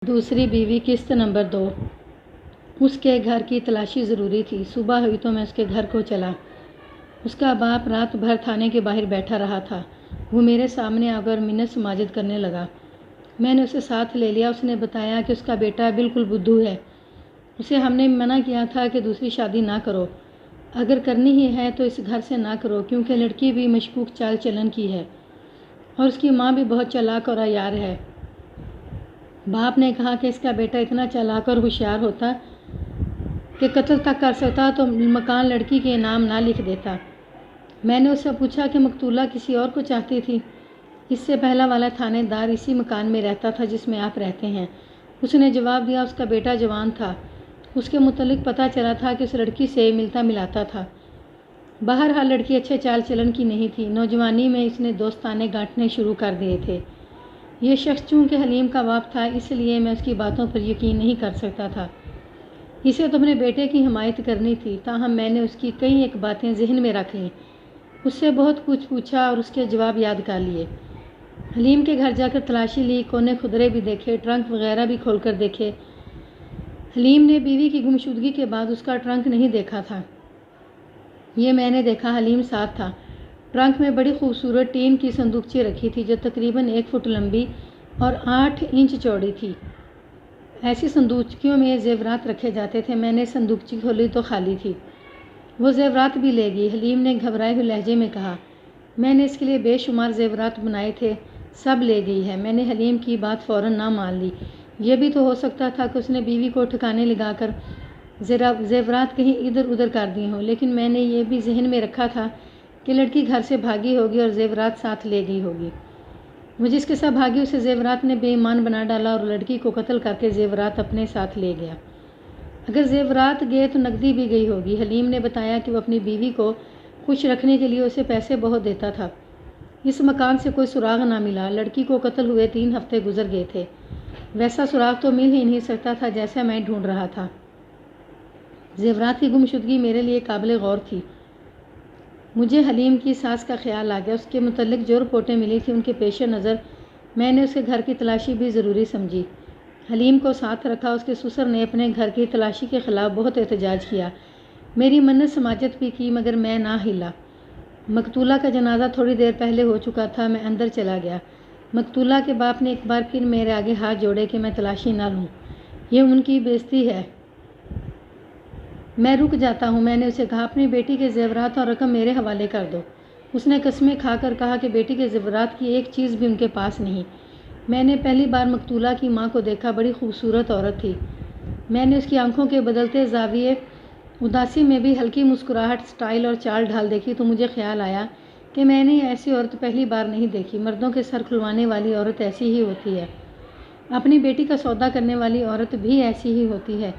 دوسری بیوی قسط نمبر 2۔ اس کے گھر کی تلاشی ضروری تھی۔ صبح ہوئی تو میں اس کے گھر کو چلا۔ اس کا باپ رات بھر تھانے کے باہر بیٹھا رہا تھا۔ وہ میرے سامنے آ کر منت سماجت کرنے لگا۔ میں نے اسے ساتھ لے لیا۔ اس نے بتایا کہ اس کا بیٹا بالکل بدھو ہے۔ اسے ہم نے منع کیا تھا کہ دوسری شادی نہ کرو۔ اگر کرنی ہی ہے تو اس گھر سے نہ کرو، کیونکہ لڑکی بھی مشکوک چال چلن کی ہے اور اس کی ماں بھی بہت چالاک اور عیار ہے۔ باپ نے کہا کہ اس کا بیٹا اتنا چالاک اور ہوشیار ہوتا کہ قتل تک کر سکتا تو مکان لڑکی کے نام نہ لکھ دیتا۔ میں نے اس سے پوچھا کہ مقتولہ کسی اور کو چاہتی تھی؟ اس سے پہلا والا تھانے دار اسی مکان میں رہتا تھا جس میں آپ رہتے ہیں۔ اس نے جواب دیا اس کا بیٹا جوان تھا۔ اس کے متعلق پتہ چلا تھا کہ اس لڑکی سے ملتا ملاتا تھا۔ بہرحال لڑکی اچھے چال چلن کی نہیں تھی۔ نوجوانی میں اس نے دوستانے گانٹنے شروع کر دیے تھے۔ یہ شخص چونکہ حلیم کا باپ تھا، اس لیے میں اس کی باتوں پر یقین نہیں کر سکتا تھا۔ اسے تو اپنے بیٹے کی حمایت کرنی تھی، تاہم میں نے اس کی کئی ایک باتیں ذہن میں رکھ لیں۔ اس سے بہت کچھ پوچھا اور اس کے جواب یاد کر لیے۔ حلیم کے گھر جا کر تلاشی لی، کونے خدرے بھی دیکھے، ٹرنک وغیرہ بھی کھول کر دیکھے۔ حلیم نے بیوی کی گمشدگی کے بعد اس کا ٹرنک نہیں دیکھا تھا۔ یہ میں نے دیکھا۔ حلیم ساتھ تھا۔ ٹرنک میں بڑی خوبصورت ٹین کی صندوقچی رکھی تھی جو تقریباً 1 فٹ لمبی اور 8 انچ چوڑی تھی۔ ایسی صندوقچیوں میں زیورات رکھے جاتے تھے۔ میں نے صندوقچی کھولی تو خالی تھی۔ وہ زیورات بھی لے گئی۔ حلیم نے گھبرائے ہوئے لہجے میں کہا، میں نے اس کے لیے بے شمار زیورات بنائے تھے، سب لے گئی ہے۔ میں نے حلیم کی بات فوراً نہ مان لی۔ یہ بھی تو ہو سکتا تھا کہ اس نے بیوی کو ٹھکانے لگا کر زیورات کہیں ادھر ادھر کر دی ہوں، لیکن میں نے یہ بھی ذہن میں رکھا تھا کہ لڑکی گھر سے بھاگی ہوگی اور زیورات ساتھ لے گئی ہوگی۔ وہ جس کے ساتھ بھاگی اسے زیورات نے بے ایمان بنا ڈالا اور لڑکی کو قتل کر کے زیورات اپنے ساتھ لے گیا۔ اگر زیورات گئے تو نقدی بھی گئی ہوگی۔ حلیم نے بتایا کہ وہ اپنی بیوی کو خوش رکھنے کے لیے اسے پیسے بہت دیتا تھا۔ اس مکان سے کوئی سراغ نہ ملا۔ لڑکی کو قتل ہوئے 3 ہفتے گزر گئے تھے۔ ویسا سراغ تو مل ہی نہیں سکتا تھا جیسا میں ڈھونڈ رہا تھا۔ زیورات کی گمشدگی میرے لیے قابل غور تھی۔ مجھے حلیم کی ساس کا خیال آ گیا۔ اس کے متعلق جو رپورٹیں ملی تھیں ان کے پیش نظر میں نے اس کے گھر کی تلاشی بھی ضروری سمجھی۔ حلیم کو ساتھ رکھا۔ اس کے سسر نے اپنے گھر کی تلاشی کے خلاف بہت احتجاج کیا۔ میری منت سماجت بھی کی مگر میں نہ ہلا۔ مقتولہ کا جنازہ تھوڑی دیر پہلے ہو چکا تھا۔ میں اندر چلا گیا۔ مقتولہ کے باپ نے ایک بار پھر میرے آگے ہاتھ جوڑے کہ میں تلاشی نہ لوں، یہ ان کی بے عزتی ہے۔ میں رک جاتا ہوں۔ میں نے اسے کہا اپنی بیٹی کے زیورات اور رقم میرے حوالے کر دو۔ اس نے قسمیں کھا کر کہا کہ بیٹی کے زیورات کی ایک چیز بھی ان کے پاس نہیں۔ میں نے پہلی بار مقتولہ کی ماں کو دیکھا۔ بڑی خوبصورت عورت تھی۔ میں نے اس کی آنکھوں کے بدلتے زاویے اداسی میں بھی ہلکی مسکراہٹ، سٹائل اور چال ڈھال دیکھی تو مجھے خیال آیا کہ میں نے ایسی عورت پہلی بار نہیں دیکھی۔ مردوں کے سر کھلوانے والی عورت ایسی ہی ہوتی ہے، اپنی بیٹی کا سودا کرنے والی عورت بھی ایسی ہی ہوتی ہے،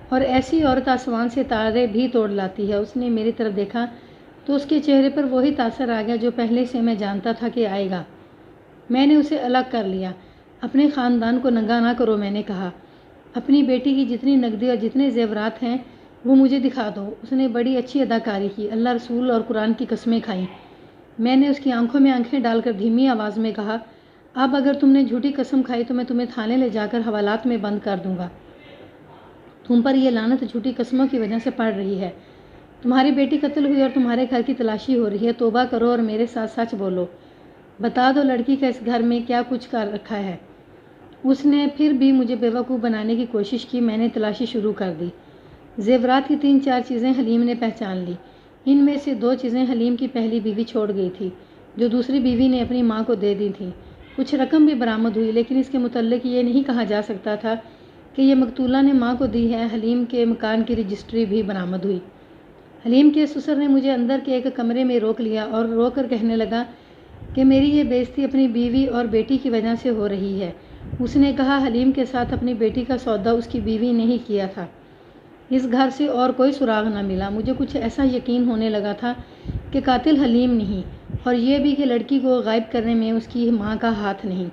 اور ایسی عورت آسمان سے تارے بھی توڑ لاتی ہے۔ اس نے میری طرف دیکھا تو اس کے چہرے پر وہی تاثر آ گیا جو پہلے سے میں جانتا تھا کہ آئے گا۔ میں نے اسے الگ کر لیا۔ اپنے خاندان کو ننگا نہ کرو، میں نے کہا۔ اپنی بیٹی کی جتنی نقدی اور جتنے زیورات ہیں وہ مجھے دکھا دو۔ اس نے بڑی اچھی اداکاری کی، اللہ رسول اور قرآن کی قسمیں کھائیں۔ میں نے اس کی آنکھوں میں آنکھیں ڈال کر دھیمی آواز میں کہا، اب اگر تم نے جھوٹی قسم کھائی تو میں تمہیں تھانے لے جا کر حوالات میں بند کر دوں گا۔ تم پر یہ لعنت جھوٹی قسموں کی وجہ سے پڑ رہی ہے۔ تمہاری بیٹی قتل ہوئی اور تمہارے گھر کی تلاشی ہو رہی ہے۔ توبہ کرو اور میرے ساتھ سچ بولو۔ بتا دو لڑکی کا اس گھر میں کیا کچھ کر رکھا ہے۔ اس نے پھر بھی مجھے بیوقوف بنانے کی کوشش کی۔ میں نے تلاشی شروع کر دی۔ زیورات کی 3-4 چیزیں حلیم نے پہچان لی۔ ان میں سے 2 چیزیں حلیم کی پہلی بیوی چھوڑ گئی تھی جو دوسری بیوی نے اپنی ماں کو دے دی تھی۔ کچھ رقم بھی برآمد ہوئی، لیکن اس کے متعلق یہ نہیں کہا جا سکتا تھا کہ یہ مقتولہ نے ماں کو دی ہے۔ حلیم کے مکان کی رجسٹری بھی برآمد ہوئی۔ حلیم کے سسر نے مجھے اندر کے ایک کمرے میں روک لیا اور رو کر کہنے لگا کہ میری یہ بے عزتی اپنی بیوی اور بیٹی کی وجہ سے ہو رہی ہے۔ اس نے کہا حلیم کے ساتھ اپنی بیٹی کا سودا اس کی بیوی نے ہی کیا تھا۔ اس گھر سے اور کوئی سراغ نہ ملا۔ مجھے کچھ ایسا یقین ہونے لگا تھا کہ قاتل حلیم نہیں، اور یہ بھی کہ لڑکی کو غائب کرنے میں اس کی ماں کا ہاتھ نہیں۔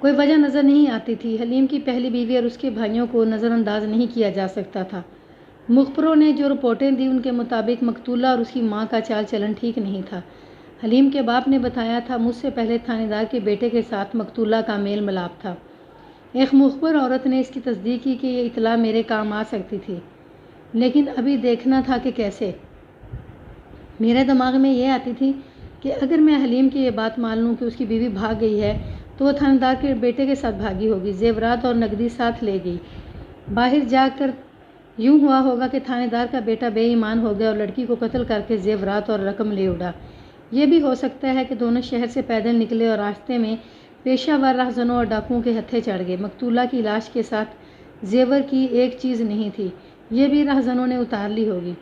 کوئی وجہ نظر نہیں آتی تھی۔ حلیم کی پہلی بیوی اور اس کے بھائیوں کو نظر انداز نہیں کیا جا سکتا تھا۔ مخبروں نے جو رپورٹیں دی ان کے مطابق مقتولہ اور اس کی ماں کا چال چلن ٹھیک نہیں تھا۔ حلیم کے باپ نے بتایا تھا مجھ سے پہلے تھانے دار کے بیٹے کے ساتھ مقتولہ کا میل ملاپ تھا۔ ایک مخبر عورت نے اس کی تصدیق کی کہ یہ اطلاع میرے کام آ سکتی تھی، لیکن ابھی دیکھنا تھا کہ کیسے۔ میرے دماغ میں یہ آتی تھی کہ اگر میں حلیم کی یہ بات مان لوں کہ اس کی بیوی بھاگ گئی ہے تو وہ تھانے دار کے بیٹے کے ساتھ بھاگی ہوگی، زیورات اور نقدی ساتھ لے گئی۔ باہر جا کر یوں ہوا ہوگا کہ تھانے دار کا بیٹا بے ایمان ہو گیا اور لڑکی کو قتل کر کے زیورات اور رقم لے اڑا۔ یہ بھی ہو سکتا ہے کہ دونوں شہر سے پیدل نکلے اور راستے میں پیشہ ور راہزنوں اور ڈاکوؤں کے ہتھے چڑھ گئے۔ مقتولہ کی لاش کے ساتھ زیور کی ایک چیز نہیں تھی، یہ بھی راہزنوں نے اتار لی ہوگی۔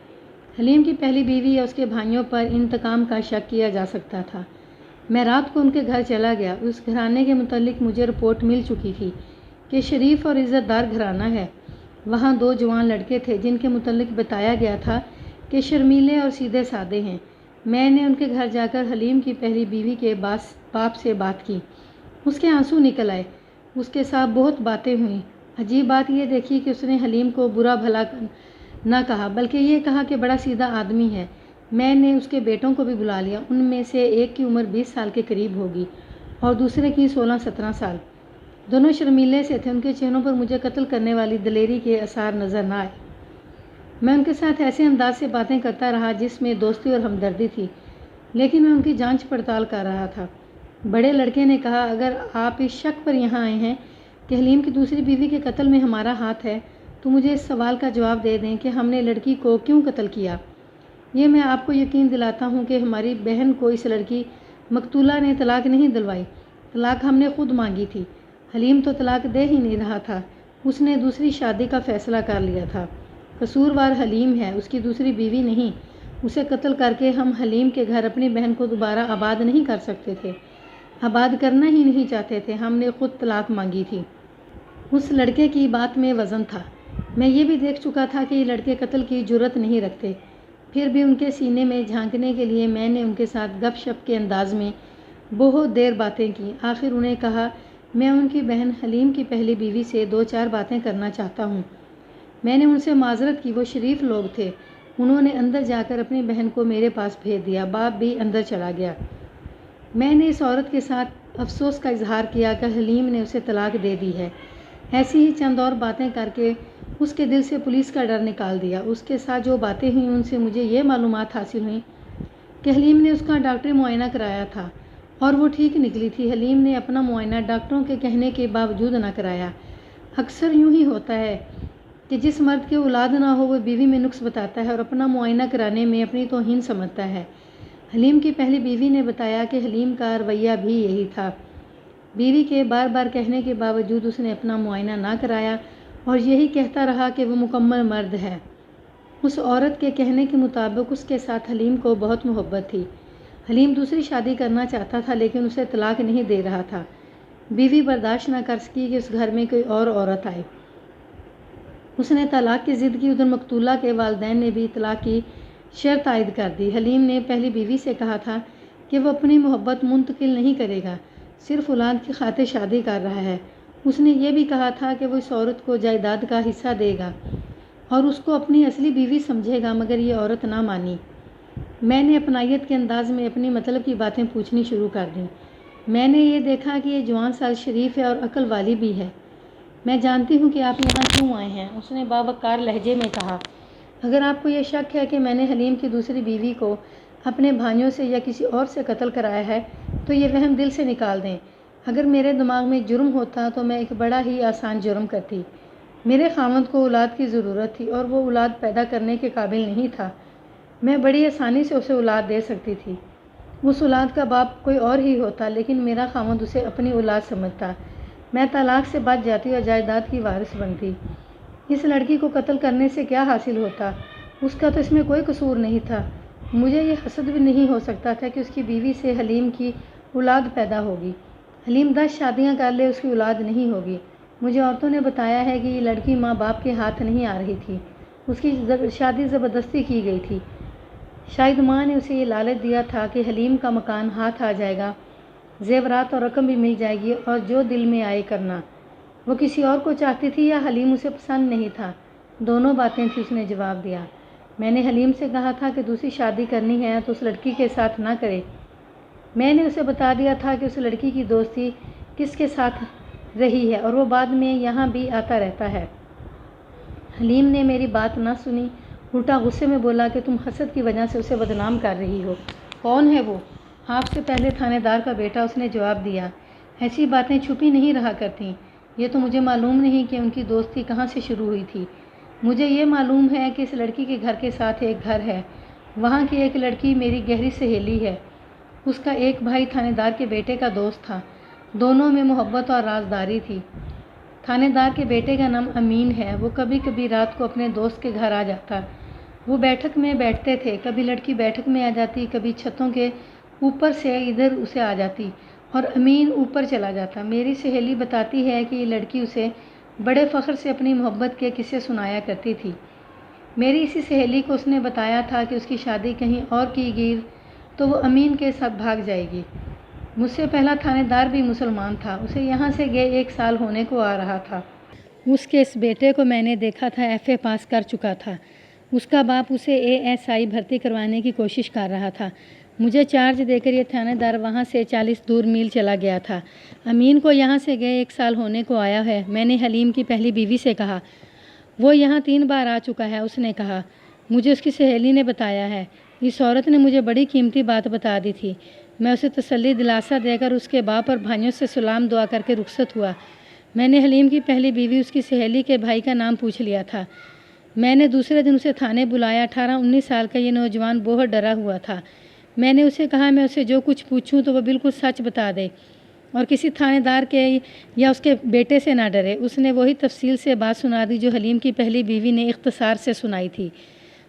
حلیم کی پہلی بیوی یا اس کے بھائیوں پر انتقام کا شک کیا جا سکتا تھا۔ میں رات کو ان کے گھر چلا گیا۔ اس گھرانے کے متعلق مجھے رپورٹ مل چکی تھی کہ شریف اور عزت دار گھرانہ ہے۔ وہاں 2 جوان لڑکے تھے جن کے متعلق بتایا گیا تھا کہ شرمیلے اور سیدھے سادے ہیں۔ میں نے ان کے گھر جا کر حلیم کی پہلی بیوی کے باپ سے بات کی۔ اس کے آنسو نکل آئے۔ اس کے ساتھ بہت باتیں ہوئیں۔ عجیب بات یہ دیکھی کہ اس نے حلیم کو برا بھلا نہ کہا، بلکہ یہ کہا کہ بڑا سیدھا آدمی ہے۔ میں نے اس کے بیٹوں کو بھی بلا لیا۔ ان میں سے ایک کی عمر 20 سال کے قریب ہوگی اور دوسرے کی 16-17 سال۔ دونوں شرمیلے سے تھے۔ ان کے چہروں پر مجھے قتل کرنے والی دلیری کے آثار نظر نہ آئے۔ میں ان کے ساتھ ایسے انداز سے باتیں کرتا رہا جس میں دوستی اور ہمدردی تھی، لیکن میں ان کی جانچ پڑتال کر رہا تھا۔ بڑے لڑکے نے کہا، اگر آپ اس شک پر یہاں آئے ہیں کہ حلیم کی دوسری بیوی کے قتل میں ہمارا ہاتھ ہے تو مجھے اس سوال کا جواب دے دیں کہ ہم نے لڑکی کو کیوں قتل کیا۔ یہ میں آپ کو یقین دلاتا ہوں کہ ہماری بہن کو اس لڑکی مقتولہ نے طلاق نہیں دلوائی، طلاق ہم نے خود مانگی تھی۔ حلیم تو طلاق دے ہی نہیں رہا تھا، اس نے دوسری شادی کا فیصلہ کر لیا تھا۔ قصوروار حلیم ہے، اس کی دوسری بیوی نہیں۔ اسے قتل کر کے ہم حلیم کے گھر اپنی بہن کو دوبارہ آباد نہیں کر سکتے تھے، آباد کرنا ہی نہیں چاہتے تھے۔ ہم نے خود طلاق مانگی تھی۔ اس لڑکے کی بات میں وزن تھا۔ میں یہ بھی دیکھ چکا تھا کہ یہ لڑکے قتل کی جرأت نہیں رکھتے، پھر بھی ان کے سینے میں جھانکنے کے لیے میں نے ان کے ساتھ گپ شپ کے انداز میں بہت دیر باتیں کی۔ آخر انہیں کہا، میں ان کی بہن حلیم کی پہلی بیوی سے 2-4 باتیں کرنا چاہتا ہوں۔ میں نے ان سے معذرت کی، وہ شریف لوگ تھے۔ انہوں نے اندر جا کر اپنی بہن کو میرے پاس بھیج دیا۔ باپ بھی اندر چلا گیا۔ میں نے اس عورت کے ساتھ افسوس کا اظہار کیا کہ حلیم نے اسے طلاق دے دی ہے۔ ایسی ہی چند اور باتیں کر کے اس کے دل سے پولیس کا ڈر نکال دیا۔ اس کے ساتھ جو باتیں ہوئیں ان سے مجھے یہ معلومات حاصل ہوئیں کہ حلیم نے اس کا ڈاکٹری معائنہ کرایا تھا اور وہ ٹھیک نکلی تھی۔ حلیم نے اپنا معائنہ ڈاکٹروں کے کہنے کے باوجود نہ کرایا۔ اکثر یوں ہی ہوتا ہے کہ جس مرد کے اولاد نہ ہو وہ بیوی میں نقص بتاتا ہے اور اپنا معائنہ کرانے میں اپنی توہین سمجھتا ہے۔ حلیم کی پہلی بیوی نے بتایا کہ حلیم کا رویہ بھی یہی تھا۔ بیوی کے بار بار کہنے کے باوجود اس نے اپنا معائنہ نہ کرایا اور یہی کہتا رہا کہ وہ مکمل مرد ہے۔ اس عورت کے کہنے کے مطابق اس کے ساتھ حلیم کو بہت محبت تھی۔ حلیم دوسری شادی کرنا چاہتا تھا لیکن اسے طلاق نہیں دے رہا تھا۔ بیوی برداشت نہ کر سکی کہ اس گھر میں کوئی اور عورت آئے۔ اس نے طلاق کی ضد کی۔ ادھر مقتولہ کے والدین نے بھی طلاق کی شرط عائد کر دی۔ حلیم نے پہلی بیوی سے کہا تھا کہ وہ اپنی محبت منتقل نہیں کرے گا، صرف اولاد کی خاطر شادی کر رہا ہے۔ اس نے یہ بھی کہا تھا کہ وہ اس عورت کو جائیداد کا حصہ دے گا اور اس کو اپنی اصلی بیوی سمجھے گا، مگر یہ عورت نہ مانی۔ میں نے اپنائیت کے انداز میں اپنی مطلب کی باتیں پوچھنی شروع کر دیں۔ میں نے یہ دیکھا کہ یہ جوان سال شریف ہے اور عقل والی بھی ہے۔ میں جانتی ہوں کہ آپ یہاں کیوں آئے ہیں، اس نے باوقار لہجے میں کہا۔ اگر آپ کو یہ شک ہے کہ میں نے حلیم کی دوسری بیوی کو اپنے بھائیوں سے یا کسی اور سے قتل کرایا ہے تو یہ وہم دل سے نکال دیں۔ اگر میرے دماغ میں جرم ہوتا تو میں ایک بڑا ہی آسان جرم کرتی۔ میرے خاوند کو اولاد کی ضرورت تھی اور وہ اولاد پیدا کرنے کے قابل نہیں تھا۔ میں بڑی آسانی سے اسے اولاد دے سکتی تھی۔ اس اولاد کا باپ کوئی اور ہی ہوتا، لیکن میرا خاوند اسے اپنی اولاد سمجھتا۔ میں طلاق سے بچ جاتی اور جائیداد کی وارث بنتی۔ اس لڑکی کو قتل کرنے سے کیا حاصل ہوتا؟ اس کا تو اس میں کوئی قصور نہیں تھا۔ مجھے یہ حسد بھی نہیں ہو سکتا تھا کہ اس کی بیوی سے حلیم کی اولاد پیدا ہوگی۔ حلیم 10 شادیاں کر لے، اس کی اولاد نہیں ہوگی۔ مجھے عورتوں نے بتایا ہے کہ یہ لڑکی ماں باپ کے ہاتھ نہیں آ رہی تھی، اس کی شادی زبردستی کی گئی تھی۔ شاید ماں نے اسے یہ لالچ دیا تھا کہ حلیم کا مکان ہاتھ آ جائے گا، زیورات اور رقم بھی مل جائے گی اور جو دل میں آئے کرنا۔ وہ کسی اور کو چاہتی تھی یا حلیم اسے پسند نہیں تھا؟ دونوں باتیں تھیں، اس نے جواب دیا۔ میں نے حلیم سے کہا تھا کہ دوسری شادی کرنی ہے تو اس لڑکی کے ساتھ نہ کرے۔ میں نے اسے بتا دیا تھا کہ اس لڑکی کی دوستی کس کے ساتھ رہی ہے اور وہ بعد میں یہاں بھی آتا رہتا ہے۔ حلیم نے میری بات نہ سنی، الٹا غصے میں بولا کہ تم حسد کی وجہ سے اسے بدنام کر رہی ہو۔ کون ہے وہ؟ آپ سے پہلے تھانے دار کا بیٹا، اس نے جواب دیا۔ ایسی باتیں چھپی نہیں رہا کرتیں۔ یہ تو مجھے معلوم نہیں کہ ان کی دوستی کہاں سے شروع ہوئی تھی۔ مجھے یہ معلوم ہے کہ اس لڑکی کے گھر کے ساتھ ایک گھر ہے، وہاں کی ایک لڑکی میری گہری سہیلی ہے، اس کا ایک بھائی تھانے دار کے بیٹے کا دوست تھا، دونوں میں محبت اور رازداری تھی۔ تھانے دار کے بیٹے کا نام امین ہے، وہ کبھی کبھی رات کو اپنے دوست کے گھر آ جاتا، وہ بیٹھک میں بیٹھتے تھے، کبھی لڑکی بیٹھک میں آ جاتی، کبھی چھتوں کے اوپر سے ادھر اسے آ جاتی اور امین اوپر چلا جاتا۔ میری سہیلی بتاتی ہے کہ یہ لڑکی اسے بڑے فخر سے اپنی محبت کے قصے سنایا کرتی تھی۔ میری اسی سہیلی کو اس نے بتایا تھا کہ اس کی شادی کہیں اور کی گئی تو وہ امین کے ساتھ بھاگ جائے گی۔ مجھ سے پہلا تھانے دار بھی مسلمان تھا، اسے یہاں سے گئے 1 سال ہونے کو آ رہا تھا۔ اس کے اس بیٹے کو میں نے دیکھا تھا، FA پاس کر چکا تھا۔ اس کا باپ اسے ASI بھرتی کروانے کی کوشش کر رہا تھا۔ مجھے چارج دے کر یہ تھانے دار وہاں سے 40 دور میل چلا گیا تھا۔ امین کو یہاں سے گئے 1 سال ہونے کو آیا ہے۔ میں نے حلیم کی پہلی بیوی سے کہا، وہ یہاں 3 بار آ چکا ہے۔ اس نے کہا، مجھے اس کی سہیلی نے بتایا ہے۔ اس عورت نے مجھے بڑی قیمتی بات بتا دی تھی۔ میں اسے تسلی دلاسا دے کر اس کے باپ اور بھائیوں سے سلام دعا کر کے رخصت ہوا۔ میں نے حلیم کی پہلی بیوی اس کی سہیلی کے بھائی کا نام پوچھ لیا تھا۔ میں نے دوسرے دن اسے تھانے بلایا۔ 18-19 سال کا یہ نوجوان بہت ڈرا ہوا تھا۔ میں نے اسے کہا میں اسے جو کچھ پوچھوں تو وہ بالکل سچ بتا دے اور کسی تھانے دار کے یا اس کے بیٹے سے نہ ڈرے۔ اس نے وہی تفصیل سے بات سنا دی جو حلیم کی پہلی بیوی نے اختصار سے سنائی تھی۔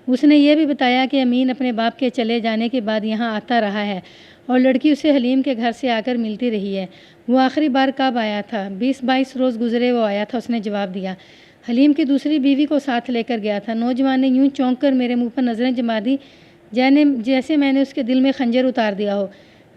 اس نے یہ بھی بتایا کہ امین اپنے باپ کے چلے جانے کے بعد یہاں آتا رہا ہے اور لڑکی اسے حلیم کے گھر سے آ کر ملتی رہی ہے۔ وہ آخری بار کب آیا تھا؟ 20-22 روز گزرے وہ آیا تھا، اس نے جواب دیا۔ حلیم کی دوسری بیوی کو ساتھ لے کر گیا تھا۔ نوجوان نے یوں چونک کر میرے منہ پر نظریں جما دی جیسے میں نے اس کے دل میں خنجر اتار دیا ہو۔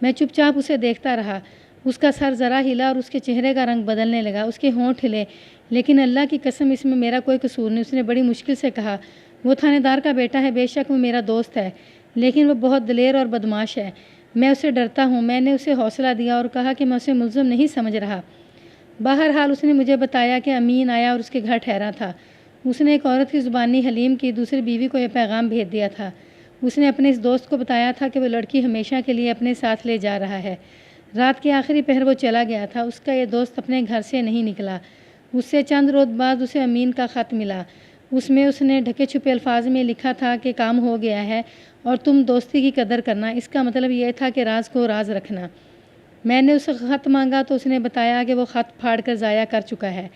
میں چپ چاپ اسے دیکھتا رہا۔ اس کا سر ذرا ہلا اور اس کے چہرے کا رنگ بدلنے لگا، اس کے ہونٹ ہلے، لیکن اللہ کی قسم اس میں میرا کوئی قصور نہیں۔ اس نے بڑی مشکل سے کہا، وہ تھانے دار کا بیٹا ہے، بے شک وہ میرا دوست ہے، لیکن وہ بہت دلیر اور بدمعاش ہے، میں اسے ڈرتا ہوں۔ میں نے اسے حوصلہ دیا اور کہا کہ میں اسے ملزم نہیں سمجھ رہا۔ بہرحال اس نے مجھے بتایا کہ امین آیا اور اس کے گھر ٹھہرا تھا۔ اس نے ایک عورت کی زبانی حلیم کی دوسری بیوی کو یہ پیغام بھیج دیا تھا۔ اس نے اپنے اس دوست کو بتایا تھا کہ وہ لڑکی ہمیشہ کے لیے اپنے ساتھ لے جا رہا ہے۔ رات کے آخری پہر وہ چلا گیا تھا۔ اس کا یہ دوست اپنے گھر سے نہیں نکلا۔ اس سے چند روز بعد اسے امین کا خط ملا۔ اس میں اس نے ڈھکے چھپے الفاظ میں لکھا تھا کہ کام ہو گیا ہے اور تم دوستی کی قدر کرنا۔ اس کا مطلب یہ تھا کہ راز کو راز رکھنا۔ میں نے اس سے خط مانگا تو اس نے بتایا کہ وہ خط پھاڑ کر ضائع کر چکا ہے۔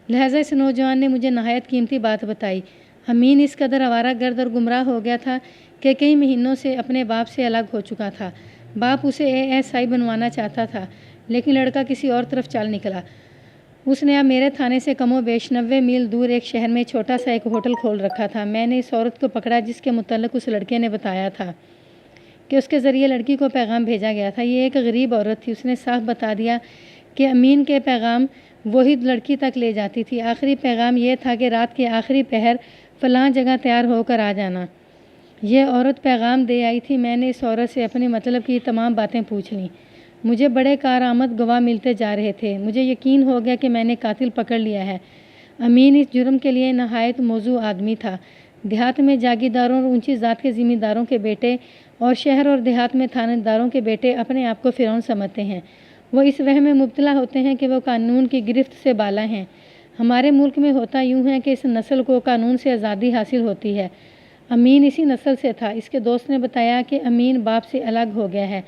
لہٰذا اس نوجوان نے مجھے نہایت قیمتی بات بتائی۔ امین اس قدر آوارہ گرد اور گمراہ ہو گیا تھا کہ کئی مہینوں سے اپنے باپ سے الگ ہو چکا تھا۔ باپ اسے ASI بنوانا چاہتا تھا، لیکن لڑکا کسی اور طرف چل نکلا۔ اس نے اب میرے تھانے سے کم و بیش 90 میل دور ایک شہر میں چھوٹا سا ایک ہوٹل کھول رکھا تھا۔ میں نے اس عورت کو پکڑا جس کے متعلق اس لڑکے نے بتایا تھا کہ اس کے ذریعے لڑکی کو پیغام بھیجا گیا تھا۔ یہ ایک غریب عورت تھی۔ اس نے صاف بتا دیا کہ امین کے پیغام وہی لڑکی تک لے جاتی تھی۔ آخری پیغام یہ تھا کہ رات کے آخری پہر فلاں جگہ تیار ہو کر آ جانا۔ یہ عورت پیغام دے آئی تھی۔ میں نے اس عورت سے اپنے مطلب کی تمام باتیں پوچھ لیں۔ مجھے بڑے کارآمد گواہ ملتے جا رہے تھے۔ مجھے یقین ہو گیا کہ میں نے قاتل پکڑ لیا ہے۔ امین اس جرم کے لیے نہایت موزوں آدمی تھا۔ دیہات میں جاگیرداروں اور اونچی ذات کے ذمہ داروں کے بیٹے اور شہر اور دیہات میں تھانے داروں کے بیٹے اپنے آپ کو فرعون سمجھتے ہیں۔ وہ اس وہم میں مبتلا ہوتے ہیں کہ وہ قانون کی گرفت سے بالا ہیں۔ ہمارے ملک میں ہوتا یوں ہے کہ اس نسل کو قانون سے آزادی حاصل ہوتی ہے۔ امین اسی نسل سے تھا۔ اس کے دوست نے بتایا کہ امین باپ سے الگ ہو گیا ہے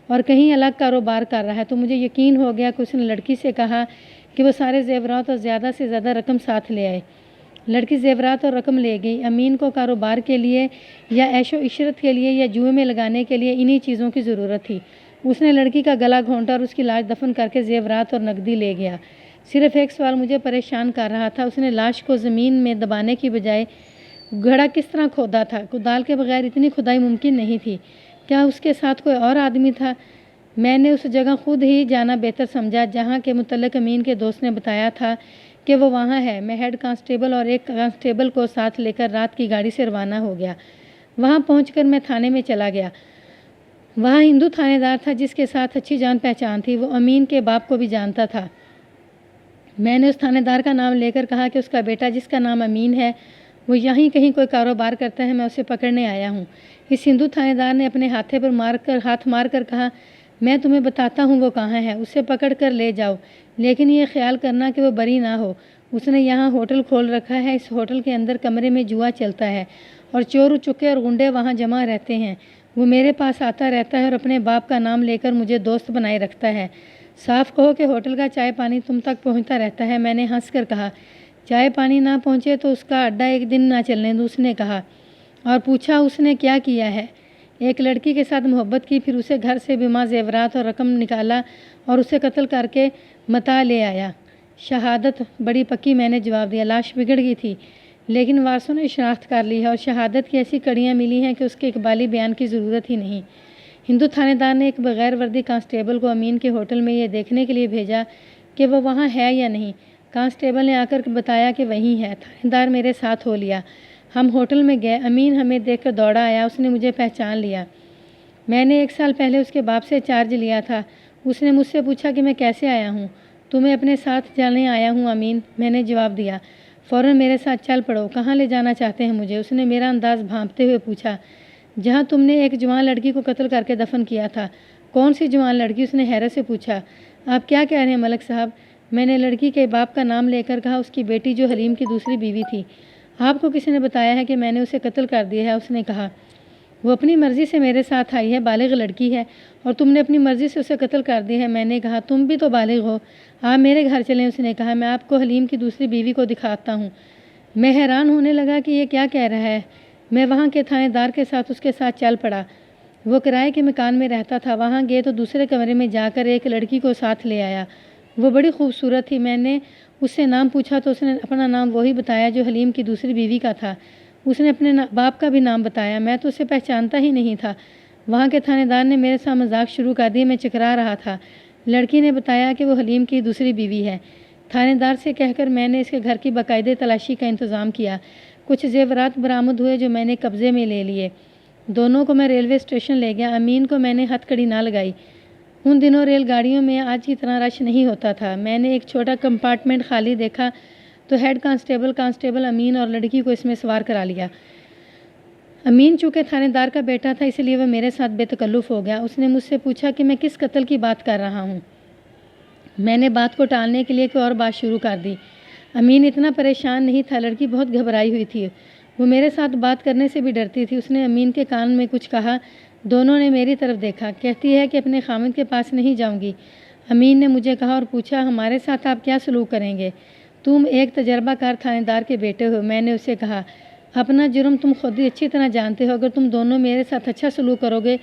اور کہیں الگ کاروبار کر رہا ہے، تو مجھے یقین ہو گیا کہ اس نے لڑکی سے کہا کہ وہ سارے زیورات اور زیادہ سے زیادہ رقم ساتھ لے آئے۔ لڑکی زیورات اور رقم لے گئی۔ امین کو کاروبار کے لیے یا عیش و عشرت کے لیے یا جوئے میں لگانے کے لیے انہی چیزوں کی ضرورت تھی۔ اس نے لڑکی کا گلا گھونٹا اور اس کی لاش دفن کر کے زیورات اور نقدی لے گیا۔ صرف ایک سوال مجھے پریشان کر رہا تھا، اس نے لاش کو زمین میں دبانے کی بجائے گڑھا کس طرح کھودا تھا؟ کدال کے بغیر اتنی کھدائی ممکن نہیں تھی۔ کیا اس کے ساتھ کوئی اور آدمی تھا؟ میں نے اس جگہ خود ہی جانا بہتر سمجھا جہاں کے متعلق امین کے دوست نے بتایا تھا کہ وہ وہاں ہے۔ میں ہیڈ کانسٹیبل اور ایک کانسٹیبل کو ساتھ لے کر رات کی گاڑی سے روانہ ہو گیا۔ وہاں پہنچ کر میں تھانے میں چلا گیا۔ وہاں ہندو تھانے دار تھا جس کے ساتھ اچھی جان پہچان تھی۔ وہ امین کے باپ کو بھی جانتا تھا۔ میں نے اس تھانے دار کا نام لے کر کہا کہ اس کا بیٹا جس کا نام امین ہے وہ یہیں کہیں کوئی کاروبار کرتا ہے، میں اسے پکڑنے آیا ہوں۔ اس ہندو تھانے دار نے اپنے ہاتھ مار کر کہا، میں تمہیں بتاتا ہوں وہ کہاں ہے، اسے پکڑ کر لے جاؤ، لیکن یہ خیال کرنا کہ وہ بری نہ ہو۔ اس نے یہاں ہوٹل کھول رکھا ہے، اس ہوٹل کے اندر کمرے میں جوا چلتا ہے اور چور چکے اور گنڈے وہاں جمع رہتے ہیں۔ وہ میرے پاس آتا رہتا ہے اور اپنے باپ کا نام لے کر مجھے دوست بنائے رکھتا ہے۔ صاف کہو کہ ہوٹل کا چائے پانی تم تک پہنچتا رہتا ہے۔ میں نے ہنس کر کہا، چائے پانی نہ پہنچے تو اس کا اڈا ایک دن نہ چلنے دو۔ اس نے کہا اور پوچھا اس نے کیا کیا ہے؟ ایک لڑکی کے ساتھ محبت کی، پھر اسے گھر سے بیمہ زیورات اور رقم نکالا اور اسے قتل کر کے متاع لے آیا۔ شہادت بڑی پکی، میں نے جواب دیا۔ لاش بگڑ گئی تھی لیکن وارثوں نے شناخت کر لی ہے اور شہادت کی ایسی کڑیاں ملی ہیں کہ اس کے اقبالی بیان کی ضرورت ہی نہیں۔ ہندو تھانے دار نے ایک بغیر وردی کانسٹیبل کو امین کے ہوٹل میں یہ دیکھنے کے لیے بھیجا کہ وہ وہاں ہے یا نہیں۔ کانسٹیبل نے آ کر بتایا کہ وہیں ہے۔ تھانے دار میرے ساتھ ہو لیا۔ ہم ہوٹل میں گئے۔ امین ہمیں دیکھ کر دوڑا آیا، اس نے مجھے پہچان لیا۔ میں نے 1 سال پہلے اس کے باپ سے چارج لیا تھا۔ اس نے مجھ سے پوچھا کہ میں کیسے آیا ہوں۔ تمہیں اپنے ساتھ جانے آیا ہوں امین، میں نے جواب دیا۔ فوراً میرے ساتھ چل پڑو، کہاں لے جانا چاہتے ہیں مجھے؟ اس نے میرا انداز بھانپتے ہوئے پوچھا۔ جہاں تم نے ایک جوان لڑکی کو قتل کر کے دفن کیا تھا۔ کون سی جوان لڑکی؟ اس نے حیرت سے پوچھا۔ آپ کیا کہہ رہے ہیں ملک صاحب؟ میں نے لڑکی کے باپ کا نام لے کر کہا، اس کی بیٹی جو حلیم کی دوسری بیوی تھی۔ آپ کو کسی نے بتایا ہے کہ میں نے اسے قتل کر دیا ہے؟ اس نے کہا، وہ اپنی مرضی سے میرے ساتھ آئی ہے، بالغ لڑکی ہے اور تم نے اپنی مرضی سے اسے قتل کر دیا ہے۔ میں نے کہا، تم بھی تو بالغ ہو، آپ میرے گھر چلیں۔ اس نے کہا، میں آپ کو حلیم کی دوسری بیوی کو دکھاتا ہوں۔ میں حیران ہونے لگا کہ یہ کیا کہہ رہا ہے۔ میں وہاں کے تھانے دار کے ساتھ اس کے ساتھ چل پڑا۔ وہ کرائے کے مکان میں رہتا تھا۔ وہاں گئے تو دوسرے کمرے میں جا کر ایک لڑکی کو ساتھ لے آیا۔ وہ بڑی خوبصورت تھی۔ میں نے اس سے نام پوچھا تو اس نے اپنا نام وہی بتایا جو حلیم کی دوسری بیوی کا تھا۔ اس نے اپنے باپ کا بھی نام بتایا۔ میں تو اسے پہچانتا ہی نہیں تھا۔ وہاں کے تھانے دار نے میرے ساتھ مذاق شروع کر دی۔ میں چکرا رہا تھا۔ لڑکی نے بتایا کہ وہ حلیم کی دوسری بیوی ہے۔ تھانے دار سے کہہ کر میں نے اس کے گھر کی باقاعدہ تلاشی کا انتظام کیا۔ کچھ زیورات برآمد ہوئے جو میں نے قبضے میں لے لیے۔ دونوں کو میں ریلوے اسٹیشن لے گیا۔ امین کو میں نے ہتھ کڑی نہ لگائی۔ ان دنوں ریل گاڑیوں میں آج کی طرح رش نہیں ہوتا تھا۔ میں نے ایک چھوٹا کمپارٹمنٹ خالی دیکھا تو ہیڈ کانسٹیبل امین اور لڑکی کو اس میں سوار کرا لیا۔ امین چونکہ تھانے دار کا بیٹا تھا اس لیے وہ میرے ساتھ بے تکلف ہو گیا۔ اس نے مجھ سے پوچھا کہ میں کس قتل کی بات کر رہا ہوں۔ میں نے بات کو ٹالنے کے لیے کوئی اور بات شروع کر دی۔ امین اتنا پریشان نہیں تھا، لڑکی بہت گھبرائی ہوئی تھی۔ وہ میرے ساتھ بات کرنے سے بھی ڈرتی تھی۔ اس نے امین کے کان میں کچھ کہا۔ دونوں نے میری طرف دیکھا۔ کہتی ہے کہ اپنے خاوند کے پاس نہیں جاؤں گی۔ امین نے مجھے کہا اور پوچھا، ہمارے ساتھ آپ کیا سلوک کریں گے؟ تم ایک تجربہ کار تھانے دار کے بیٹے ہو۔ میں نے اسے کہا، اپنا جرم تم خود ہی اچھی طرح جانتے ہو۔ اگر تم دونوں میرے ساتھ اچھا سلوک کرو گے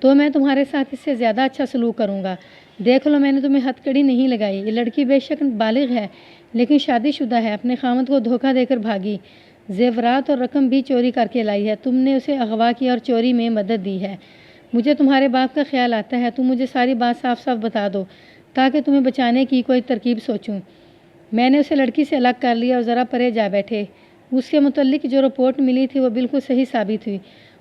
تو میں تمہارے ساتھ اس سے زیادہ اچھا سلوک کروں گا۔ دیکھ لو، میں نے تمہیں ہتھ کڑی نہیں لگائی۔ یہ لڑکی بے شک بالغ ہے لیکن شادی شدہ ہے، اپنے خاوند کو دھوکہ دے کر بھاگی، زیورات اور رقم بھی چوری کر کے لائی ہے۔ تم نے اسے اغوا کیا اور چوری میں مدد دی ہے۔ مجھے تمہارے باپ کا خیال آتا ہے۔ تم مجھے ساری بات صاف صاف بتا دو تاکہ تمہیں بچانے کی کوئی ترکیب سوچوں۔ میں نے اسے لڑکی سے الگ کر لیا اور ذرا پرے جا بیٹھے۔ اس کے متعلق جو رپورٹ ملی تھی وہ بالکل صحیح ثابت ہوئی۔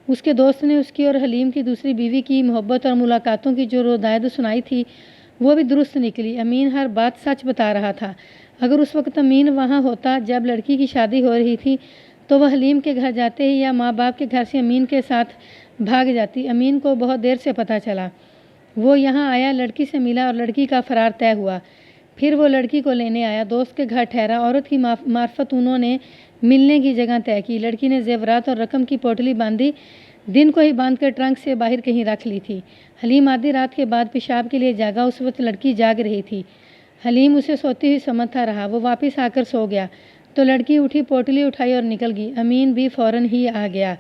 اس کے دوست نے اس کی اور حلیم کی دوسری بیوی کی محبت اور ملاقاتوں کی جو روایت سنائی تھی وہ بھی درست نکلی۔ امین ہر بات سچ بتا رہا تھا۔ اگر اس وقت امین وہاں ہوتا جب لڑکی کی شادی ہو رہی تھی تو وہ حلیم کے گھر جاتے ہی یا ماں باپ کے گھر سے امین کے ساتھ بھاگ جاتی۔ امین کو بہت دیر سے پتہ چلا۔ وہ یہاں آیا، لڑکی سے ملا اور لڑکی کا فرار طے ہوا۔ پھر وہ لڑکی کو لینے آیا، دوست کے گھر ٹھہرا۔ عورت کی معرفت انہوں نے ملنے کی جگہ طے کی۔ لڑکی نے زیورات اور رقم کی پوٹلی باندھی، دن کو ہی باندھ کر ٹرنک سے باہر کہیں رکھ لی تھی۔ حلیم آدھی رات کے بعد پیشاب کے لیے جاگا۔ اس وقت لڑکی جاگ رہی تھی۔ حلیم اسے سوتی ہوئی سمجھتا رہا۔ وہ واپس آ کر سو گیا تو لڑکی اٹھی، پوٹلی اٹھائی اور نکل گئی۔ امین بھی فوراً ہی آ گیا۔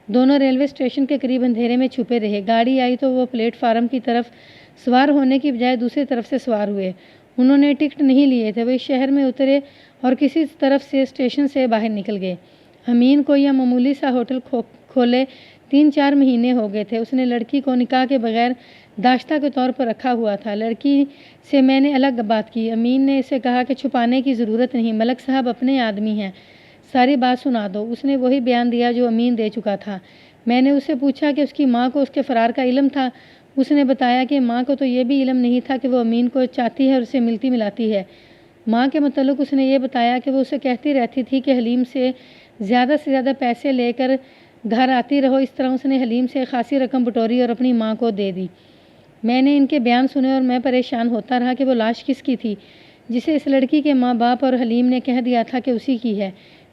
دونوں ریلوے اسٹیشن کے قریب اندھیرے میں چھپے رہے۔ گاڑی آئی تو وہ پلیٹ فارم کی طرف سوار ہونے کی بجائے دوسری طرف سے سوار ہوئے۔ انہوں نے ٹکٹ نہیں لیے تھے۔ وہ اس شہر میں اترے اور کسی طرف سے اسٹیشن سے باہر نکل گئے۔ امین کو یہ معمولی سا ہوٹل کھولے 3-4 مہینے ہو گئے تھے۔ اس نے لڑکی کو نکاح کے بغیر داشتہ کے طور پر رکھا ہوا تھا۔ لڑکی سے میں نے الگ بات کی۔ امین نے اسے کہا کہ چھپانے کی ضرورت نہیں، ملک صاحب اپنے آدمی ہیں، ساری بات سنا دو۔ اس نے وہی بیان دیا جو امین دے چکا تھا۔ میں نے اس سے پوچھا کہ اس کی ماں کو اس کے فرار کا علم تھا۔ اس نے بتایا کہ ماں کو تو یہ بھی علم نہیں تھا کہ وہ امین کو چاہتی ہے اور اسے ملتی ملاتی ہے۔ ماں کے متعلق اس نے یہ بتایا کہ وہ اسے کہتی رہتی تھی کہ حلیم سے زیادہ پیسے لے کر گھر آتی رہو۔ اس طرح اس نے حلیم سے خاصی رقم بٹوری اور اپنی ماں کو دے دی۔ میں نے ان کے بیان سنے اور میں پریشان ہوتا رہا کہ وہ لاش کس کی تھی جسے اس لڑکی کے ماں باپ اور حلیم نے کہہ دیا تھا کہ اسی کی ہے۔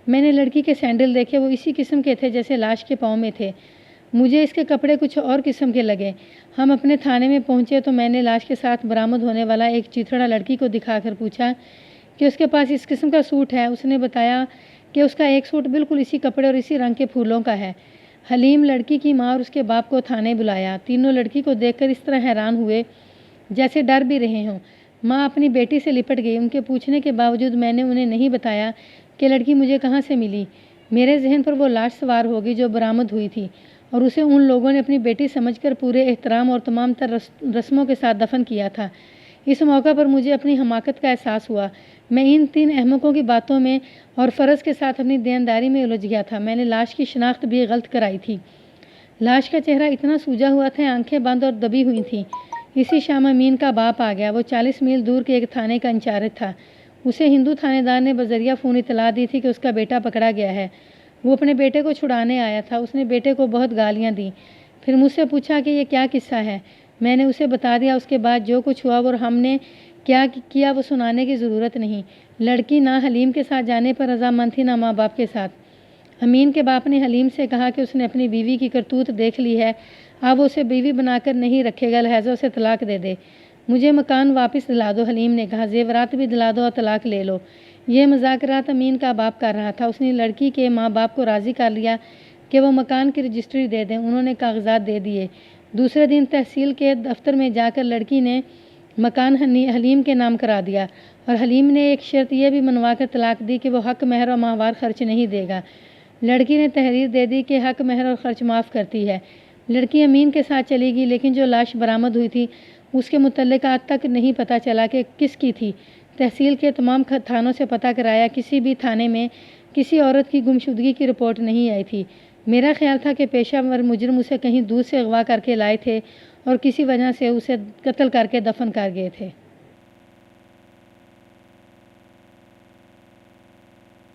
میں نے لڑکی کے سینڈل دیکھے، وہ اسی قسم کے تھے جیسے لاش کے پاؤں میں تھے۔ مجھے اس کے کپڑے کچھ اور قسم کے لگے۔ ہم اپنے تھانے میں پہنچے تو میں نے لاش کے ساتھ برآمد ہونے والا ایک چیتھڑا لڑکی کو دکھا کر پوچھا کہ اس کے پاس اس قسم کا سوٹ ہے۔ اس نے بتایا کہ اس کا ایک سوٹ بالکل اسی کپڑے اور اسی رنگ کے پھولوں کا ہے۔ حلیم، لڑکی کی ماں اور اس کے باپ کو تھانے بلایا۔ تینوں لڑکی کو دیکھ کر اس طرح حیران ہوئے جیسے ڈر بھی رہے ہوں۔ ماں اپنی بیٹی سے لپٹ گئی۔ ان کے پوچھنے کے باوجود میں نے انہیں نہیں بتایا کہ لڑکی مجھے کہاں سے ملی۔ میرے ذہن پر وہ لاش سوار ہوگی جو برآمد ہوئی تھی اور اسے ان لوگوں نے اپنی بیٹی سمجھ کر پورے احترام اور تمام تر رسموں کے ساتھ دفن کیا تھا۔ اس موقع پر مجھے اپنی حماقت کا احساس ہوا۔ میں ان 3 احمقوں کی باتوں میں اور فرض کے ساتھ اپنی دینداری میں الجھ گیا تھا۔ میں نے لاش کی شناخت بھی غلط کرائی تھی۔ لاش کا چہرہ اتنا سوجا ہوا تھا، آنکھیں بند اور دبی ہوئی تھیں۔ اسی شام امین کا باپ آ گیا۔ وہ 40 میل دور کے ایک تھانے کا انچارج تھا۔ اسے ہندو تھانے دار نے بذریعہ فون اطلاع دی تھی کہ اس کا بیٹا پکڑا گیا ہے۔ وہ اپنے بیٹے کو چھڑانے آیا تھا۔ اس نے بیٹے کو بہت گالیاں دیں۔ پھر مجھ سے پوچھا کہ یہ کیا قصہ ہے۔ میں نے اسے بتا دیا۔ اس کے بعد جو کچھ ہوا اور ہم نے کیا کیا وہ سنانے کی ضرورت نہیں۔ لڑکی نہ حلیم کے ساتھ جانے پر رضامند تھی نہ ماں باپ کے ساتھ۔ امین کے باپ نے حلیم سے کہا کہ اس نے اپنی بیوی کی کرتوت دیکھ لی ہے، اب وہ اسے بیوی بنا کر نہیں رکھے گا، لہذا اسے طلاق دے دے۔ مجھے مکان واپس دلا دو، حلیم نے کہا، زیورات بھی دلا دو اور طلاق لے لو۔ یہ مذاکرات امین کا باپ کر رہا تھا۔ اس نے لڑکی کے ماں باپ کو راضی کر لیا کہ وہ مکان کی رجسٹری دے دیں۔ انہوں نے کاغذات دے دیے۔ دوسرے دن تحصیل کے دفتر میں جا کر لڑکی نے مکان حلیم کے نام کرا دیا اور حلیم نے ایک شرط یہ بھی منوا کر طلاق دی کہ وہ حق مہر اور ماہوار خرچ نہیں دے گا۔ لڑکی نے تحریر دے دی کہ حق مہر اور خرچ معاف کرتی ہے۔ لڑکی امین کے ساتھ چلی گئی، لیکن جو لاش برآمد ہوئی تھی اس کے متعلق آج تک نہیں پتہ چلا کہ کس کی تھی۔ تحصیل کے تمام تھانوں سے پتہ کرایا، کسی بھی تھانے میں کسی عورت کی گمشدگی کی رپورٹ نہیں آئی تھی۔ میرا خیال تھا کہ پیشہ ور مجرم اسے کہیں دور سے اغوا کر کے لائے تھے اور کسی وجہ سے اسے قتل کر کے دفن کر گئے تھے۔